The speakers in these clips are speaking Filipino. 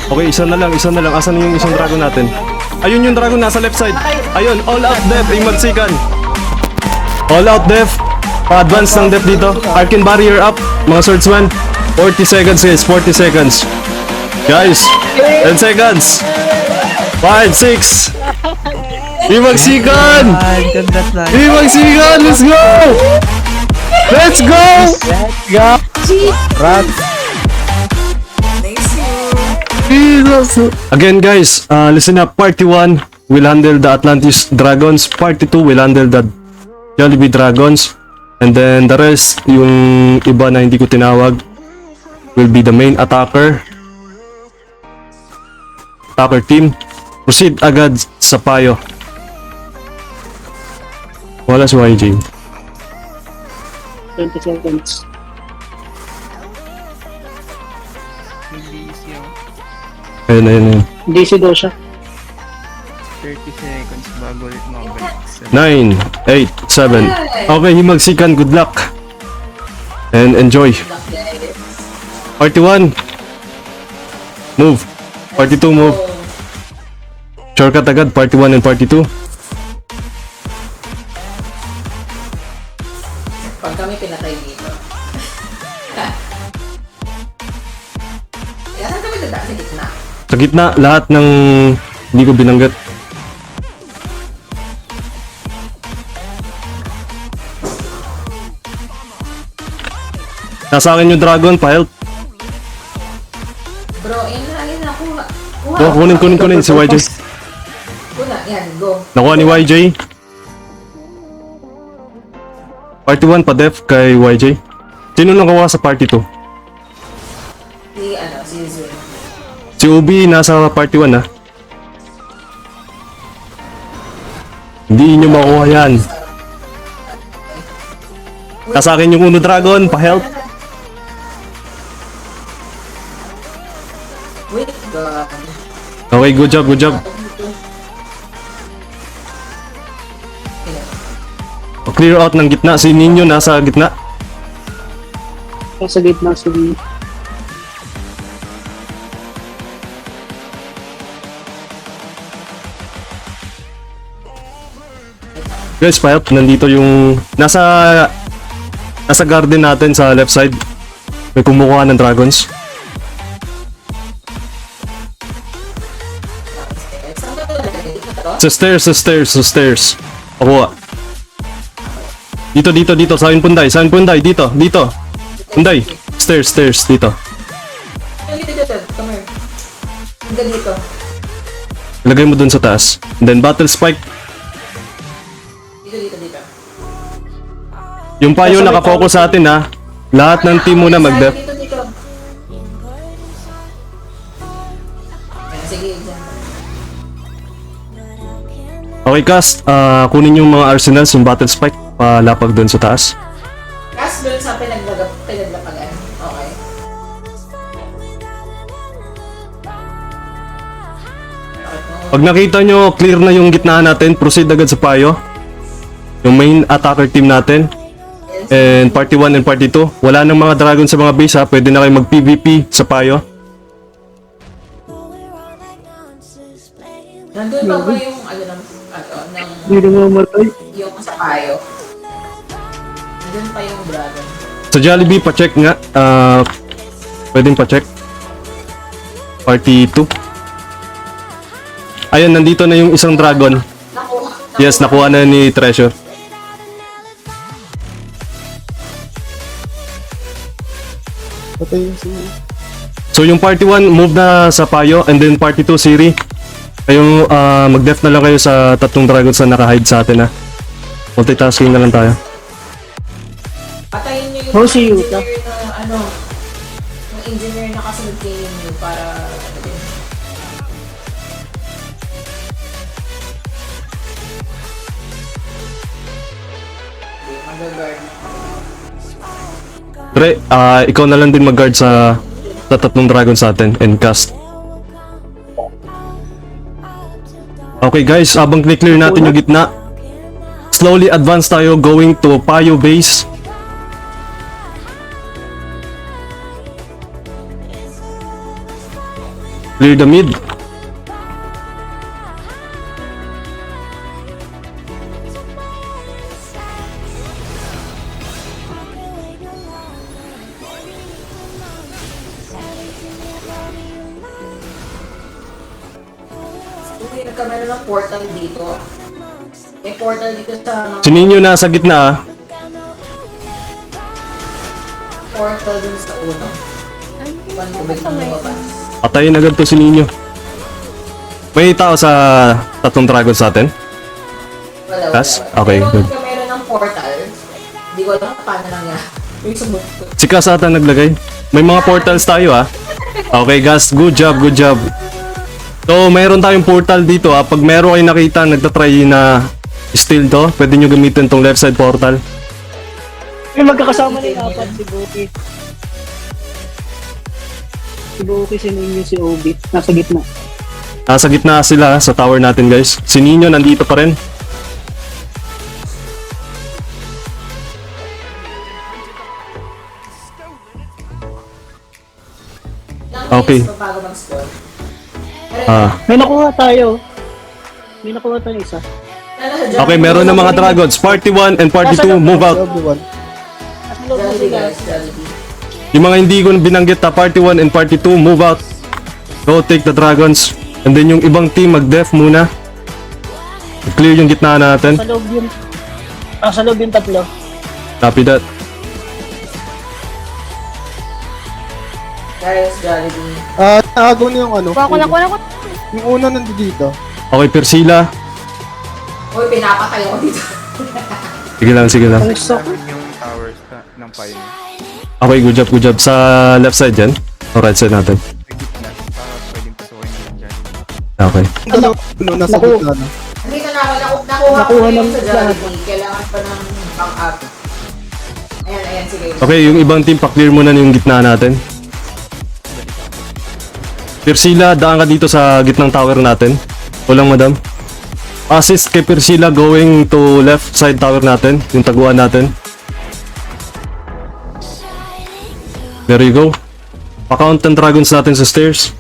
Okay, isa na lang. Asan na yung isang dragon natin? Ayun yung dragon nasa left side. Ayun, all out def, Imagsikan. All out def. Pa-advance ng def dito. Arcane barrier up, mga swordsman. 40 seconds guys, 40 seconds. Guys, 10 seconds. 5, 6. Imagsikan! Imagsikan, let's go! Let's go! Jesus. Again guys, listen up. Party 1 will handle the Atlantis Dragons. Party 2 will handle the Jollibee Dragons. And then the rest, yung iba na hindi ko tinawag, will be the main attacker team. Proceed agad sa payo. Wala si YJ. 20 seconds. Ayun. DC daw siya. 30 seconds bago ulit makabalik. 9, 8, 7. Okay, Himagsikan, good luck. And enjoy. Party 1. Move. Party 2, move. Shortcut agad, party 1 and party 2. Pag kami pinatay dito. Kaya saan kami dadaan sa gitna? Sa gitna, lahat ng hindi ko binanggit. Nasa akin yung dragon, pa-help. Bro, yun na kuha. Oh, kunin si YJ. Kuna, yan, go. Nakuha ni YJ. Party 1 pa-def kay YJ. Sino nakakuha sa party 2? Si Zul. Si Ubi nasa party 1 ha. Hindi nyo makuha yan. Nasa akin yung Uno Dragon, pa-help. Wait, God. Okay, good job. Clear out ng gitna. Si Ninyo nasa gitna. Sa gitna si Guys, pa-help. Nandito yung nasa garden natin sa left side. May kumukuha ng dragons. Sa stairs. Pakuha. Dito. Saan punday? Dito. Punday. Stairs, dito. Dito. Come here. Hanggang dito. Ilagay mo dun sa taas. And then battle spike. Dito. Yung payo nakafocus sa atin ha. Lahat ng team muna mag-def. Dito. Sige, example. Okay, cast. Kunin yung mga arsenals, yung battle spike. Palapag dun sa taas. Kas doon sa pinaglapagan. Okay. Pag nakita nyo clear na yung gitna natin, proceed agad sa payo. Yung main attacker team natin. And party 1 and party 2. Wala nang mga dragon sa mga base ha. Pwede na kayo mag-PVP sa payo. Nandun pa ba yung Hindi na mamatay. yung sa payo? Nandun pa yung dragon. Sa Jollibee, pa-check nga. Pwedeng pa-check. Party 2. Ayun, nandito na yung isang dragon. Nakuha. Yes, nakuha na ni Treasure. Patay yung So yung party 1, move na sa payo. And then party 2, Siri. Kayong mag-def na lang kayo sa tatlong dragons na naka-hide sa atin ha. Multitasking na lang tayo. Patayin nyo Oh, yung si Yuta. engineer na yung engineer na kasunod kay Yu para mag-guard. Pre, ikaw na lang din mag-guard sa tatlong dragons sa atin and cast. Okay guys, habang clear natin yung gitna, slowly advance tayo going to Payo base. Clear the mid. Hindi nagkameron ng portal dito. May portal dito sa Si Nino nasa gitna ah. portal dun sa uno. Paano ba yung lumabas? Patayin agad to si Nino. May tao sa tatlong dragon sa atin? Wala, Kas? wala. Okay, Pero good. nagkameron ng portal. Hindi ko alam paano nangyari. Yung sumugtog. Si Kas ata naglagay. May mga portals tayo ah. Okay guys, good job, good job. So, mayroon tayong portal dito ah. Pag meron kayo nakita nagtatry na steal to, pwede nyo gamitin tong left side portal. May magkakasama na yung apat, si Buki. Si Buki, si Ninyo, si Obi. Nasa gitna. Nasa gitna sila sa tower natin guys. Si Nino nandito pa rin. Okay. Bago mag-spawn. Pero Ah. May nakuha tayo. May nakuha tayo isa. Okay, meron na mga dragons. Party 1 and party 2, move out. Everyone. Nasa loob na Jollibee sila. guys, Jollibee. Yung mga hindi ko binanggit na party 1 and party 2, move out. Go take the dragons. And then yung ibang team mag-def muna. Clear yung gitna natin. Sa loob yun. Sa loob yung tatlo. Copy that. Guys, Jollibee. Nakago na yung ano. Kuha ko. Yung una nandito. Okay, Persila. Uy, pinapatay ako dito. Sige lang, sige lang. Ang sok. Namin yung towers ng pioneer. Okay, good job, good job. Sa left side yan. O right side natin. Sa gitna, para pwedeng pasukin nila dyan. Okay. Ano? Nasa Naku. gitna na. Hindi na nakuha ko Nakuha na yun ng sa lahat. Jollibee. Kailangan pa ng pang-up. Ayan, sige. Okay, yung ibang team, pa-clear muna yung gitna natin. Persila, daan ka dito sa gitnang tower natin. Walang madam. Assist kay Persila going to left side tower natin. Yung taguan natin. There you go. Pa-count ng dragons natin sa stairs.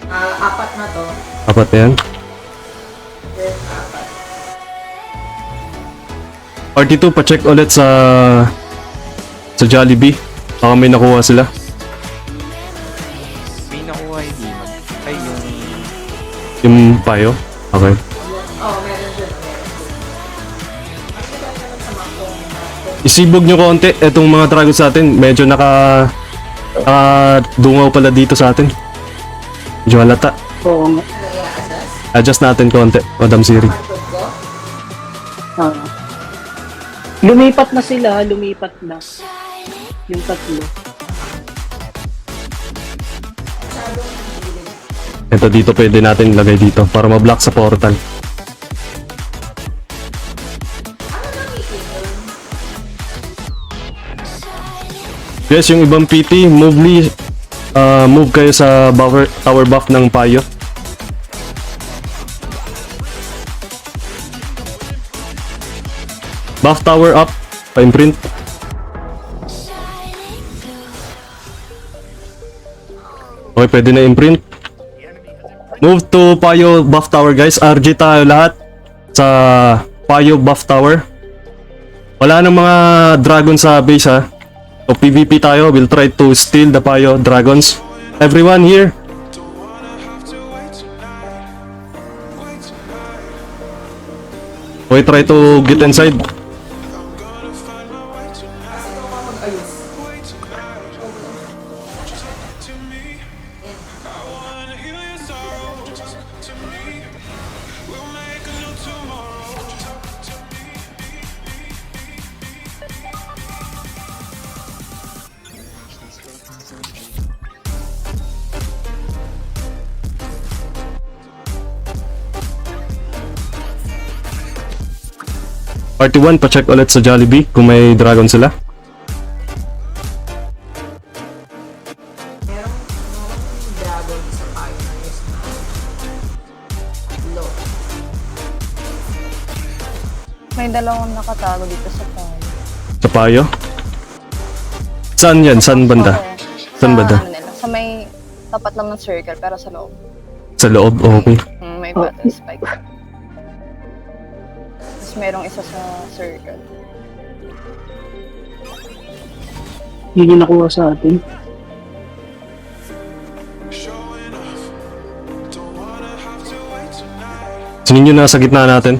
Apat na to. Apat na yan. Then, apat. Party 2, pa-check ulit sa Jollibee. Baka may nakuha sila. May nakuha yung demon. Ay, yung Yung payo. Okay. Oh, meron dun. Actually, kami naman sa mapong. Isibog nyo konti. Etong mga dragons natin, medyo dungaw pala dito sa atin. Medyo halata. Oo nga. Ano i-assess? Adjust natin konti, Madam Siri. Hardcode ko? Ah. Lumipat na sila, lumipat na. Yung tatlo. Masyadong gilid. Ito dito pwede natin ilagay dito para ma-block sa portal. Ano na meeting yun? Yes, yung ibang PT, move kayo sa tower buff ng payo. Buff tower up, pa-imprint. Okay, pwede na imprint. Move to payo buff tower guys. RG tayo lahat sa payo buff tower. Wala nang mga dragon sa base ha. So PvP tayo, we'll try to steal the payo dragons. Everyone here. Okay, try to get inside. Kasi ito ka mag-ayos. Party 1, pa-check ulit sa Jollibee kung may dragon sila. Merong dragon sa pioneers na. Low. May dalawang nakatago dito sa phone. Sa payo. Saan yan? Saan banda? Okay. Saan banda? Ano nila, sa may tapat lang ng circle, pero sa loob. Sa loob, okay. May battle spike. Tapos merong isa sa circle. Yun yung nakuha sa atin. Sinin nyo na sa gitna natin.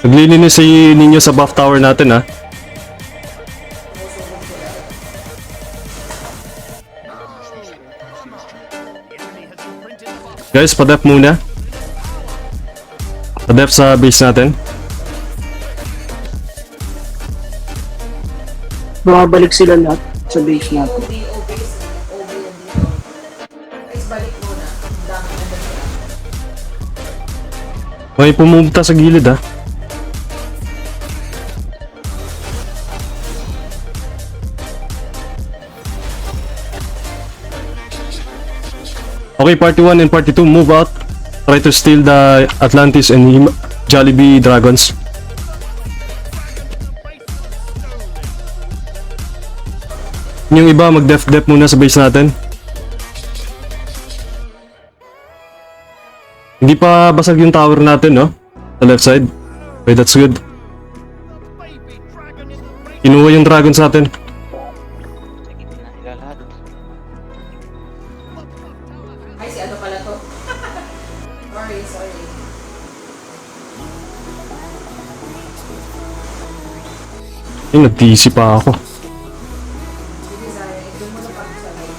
Naglilinis si ninyo sa buff tower natin ha. Guys, pa-def muna. Pa-def sa base natin. Bumabalik sila lahat sa base natin. OB yan dito. Guys, balik muna. Dami na dito. May pumunta sa gilid ha. Okay, party 1 and party 2, move out. Try to steal the Atlantis and Jollibee dragons. Yung iba, mag-def muna sa base natin. Hindi pa basag yung tower natin, no? Sa left side. Okay, that's good. Kinuha yung dragon sa atin. Ay, si ano pala to? Sorry. Ay, nag-TC pa ako. Sige, Zaya. Doon mo na pag sa live.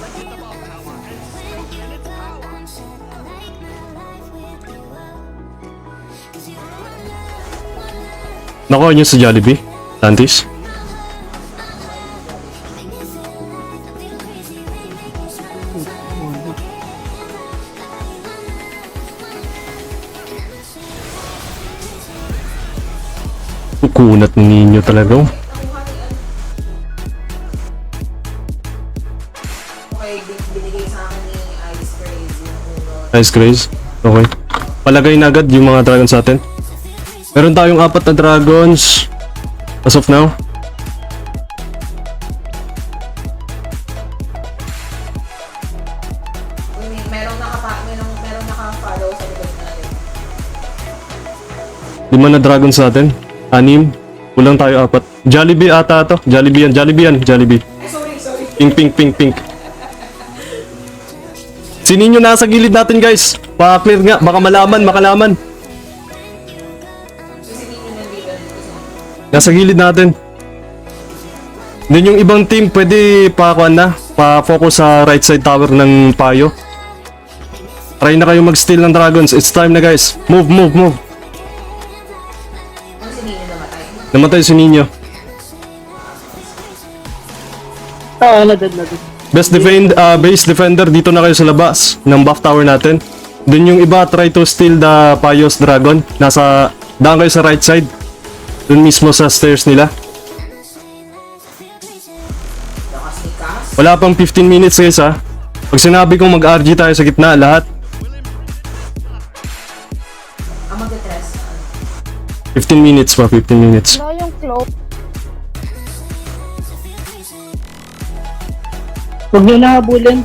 Nakuha niyo sa Jollibee, Atlantis. Kunat ninyo talaga. Okay, binigay sa akin ni Ice Crazy. Nice Grace. Okay. Palagay na agad yung mga dragons sa atin. Meron tayong 4 na dragons. As of now. Merong naka-follow sa likod natin. 5 na dragons sa atin. 6. Kulang tayo 4. Jollibee ata to. Jollibee yan. Jollibee. Ay, sorry. Pink. Sinin nyo nasa gilid natin guys. Pa-clear nga. Baka makalaman. Kasi hindi nyo nandito. Nasa gilid natin. Then yung ibang team pwede pa-focus sa right side tower ng payo. Try na kayo mag-steal ng dragons. It's time na guys. Move. Ano si Nino namatay? Namatay si Nino. Nadad. Base defender dito na kayo sa labas ng buff tower natin. Then yung iba try to steal the Payos Dragon. Daan kayo sa right side. Dun mismo sa stairs nila. Wala pang 15 minutes guys ha. Pag sinabi kong mag-RG tayo sa gitna lahat. Ang mag-dress. 15 minutes pa, 15 minutes. Wala yung cloak. Huwag nyo nahabulin.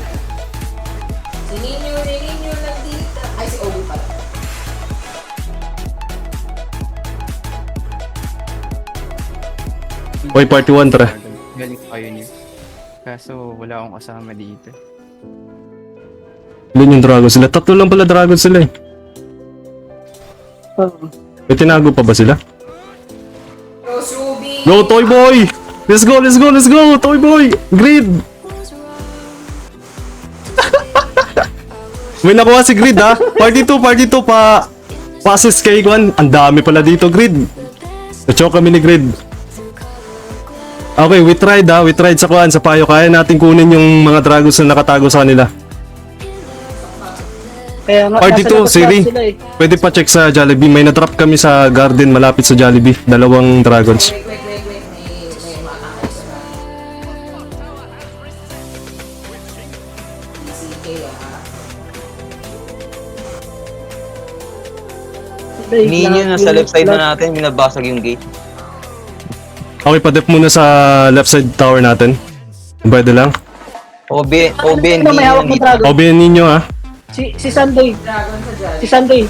Si Nino nandito. Ay, si Obi pala. Okay, party 1 tara. Galing kayo niyo. Kaso wala akong kasama dito. Ilan yung dragon sila? 3 lang pala dragon sila eh. May tinago pa ba sila? Rose Ruby. Go Toy Boy! Let's go! Toy Boy! Grid! May nakuha si Grid ha. Party 2 pa assist kay Kwan. Ang dami pala dito Grid. Na-choke kami ni Grid. Okay, we tried sa Kwan, sa payo. Kaya natin kunin yung mga dragons na nakatago sa kanila. Kaya nga, Party nasa 2, labas Siri. lahat sila eh. Pwede pa check sa Jollibee. May na-drop kami sa garden malapit sa Jollibee. 2 dragons. Wait. May umatake sila. CK Ninyo nasa left side na natin, binabasag yung gate. Okay, pa-def muna sa left side tower natin. Pwede lang. OB and Ano, may hawak na dragon. OBN ninyo ha. Si Sunday. Dragon sa Jolly. Si Sunday.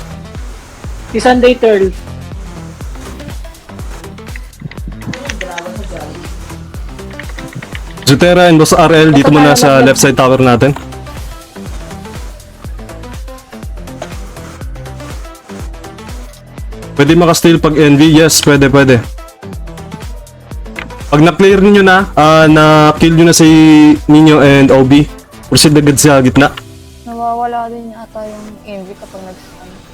Si Sunday Turl. Dragon sa Jolly. Jutera and Boss RL, dito muna sa left side tower natin. Pwede makasteal pag NV? Yes, pwede. Pag na-clear ninyo na, na-kill nyo na si Nino and OB, proceed agad sa gitna. Nawawala din yata yung envy kapag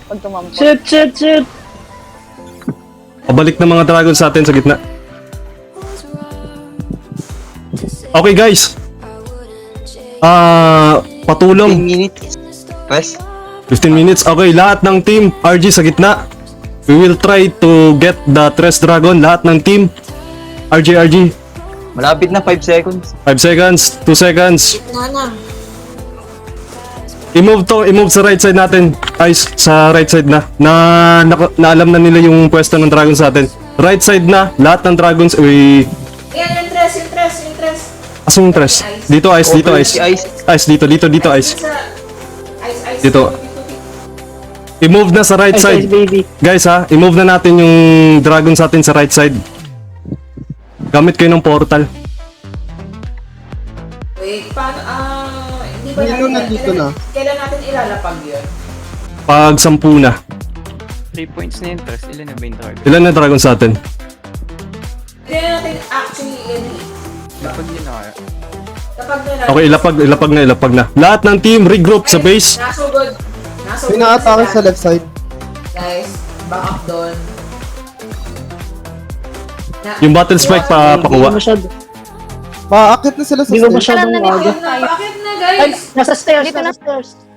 pag tumampot. Shit. Pabalik ng mga dragon sa atin sa gitna. Okay guys. 15 Patulong. minutes. Press. 15 minutes. Okay, lahat ng team RG sa gitna. We will try to get the Tres Dragon. Lahat ng team RG. Malapit na 5 seconds. 5 seconds, 2 seconds. Nana. I-move sa right side natin. Guys, sa right side na. Na alam na nila yung pwesto ng dragon sa atin. Right side na, lahat ng dragons. Yan, yung tres. Asan yung Tres? Dito ice. Ice, dito ice. Ice. Dito. I-move na sa right Ice, side. baby. Guys ha, i-move na natin yung dragon sa atin sa right side. Gamit kayo ng portal. Wait, paano, hindi ba Nino natin, nandito na. Kailan natin ilalapag yun? Pag 10 na. 3 points na yun, Tres. Ilan na ba yung target? Ilan na dragon sa atin? Hindi natin actually yun. Kapag yun na kaya. Kapag nila. Okay, ilapag na. Lahat ng team regroup sa base. Nasugod. May na-atake sa left side. Guys, back up doon. Yung battle spike pa Hindi ko pakuha. masyado. Maakit na sila sa Hindi ko stage. masyadong Alam na aga. Bakit na Ay, guys? nasa stairs. Dito na.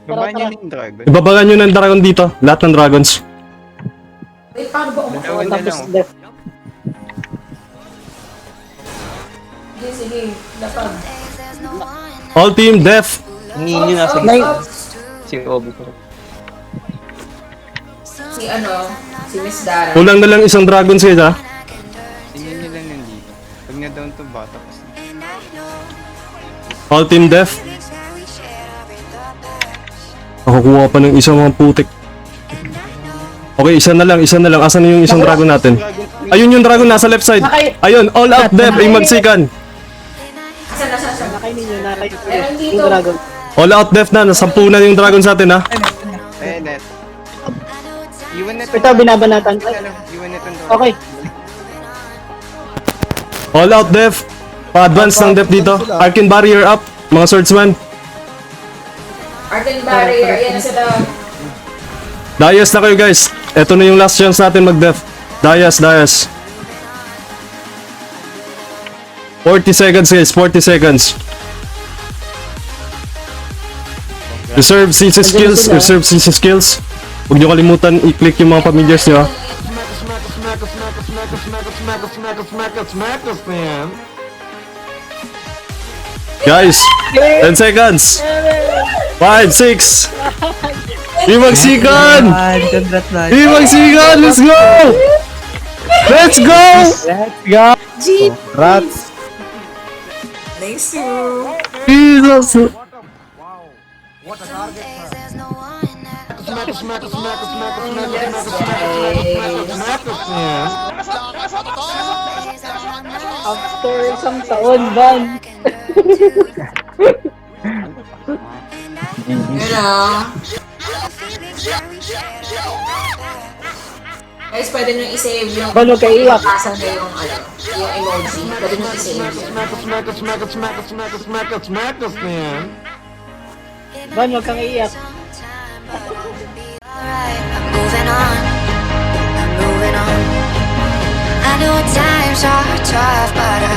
Babahan nyo na yung dragon. Ibabagan nyo ng dragon dito. Lahat ng dragons. Wait, paano ba umakuha? Dragon na Tapos lang. left. Sige, lapag. All team def. Ninyo nasa Nay- gitna. Si OB ko. Si Miss Dara. Kulang na lang isang dragon sa'yo ha. Tingnan nyo lang yun dito. Pag na-down to bata, tapos All team def. Nakakuha pa ng isang mga putik. Okay, isa na lang. Asan na yung isang dragon natin? Ayun yung dragon nasa left side. Ayun, all out def. Ay magsikan. Asan? Nakay ninyo, nakay Meron dito. yung dragon. All out def na. Nasampu na yung dragon sa atin ha. eh, net. Iwan na Ito, binabanatan. Iwan na itong Okay. All out def. Pa-advance ng def dito. Arcane barrier up. Mga swordsman. Arcane Barrier. Yan sila. Dayas na kayo guys. Ito na yung last chance natin mag-def. Dayas. 40 seconds guys. 40 seconds. Reserve CC skills. Huwag nyo kalimutan i-click yung mga familiars nyo ha. Guys, 10 seconds. 5, 6. Imagsikan! Imagsikan! Let's go! Let's go! Rats. Nice you. Jesus! After isang taon, ban. Yun ah. Guys, pwede nyo i-save yung Ban, huwag kayo iyak. asan na yung yung emoji. Pwede nyo i-save yun. Ban, huwag kang iiyak. I'm moving on. I know times are tough, but I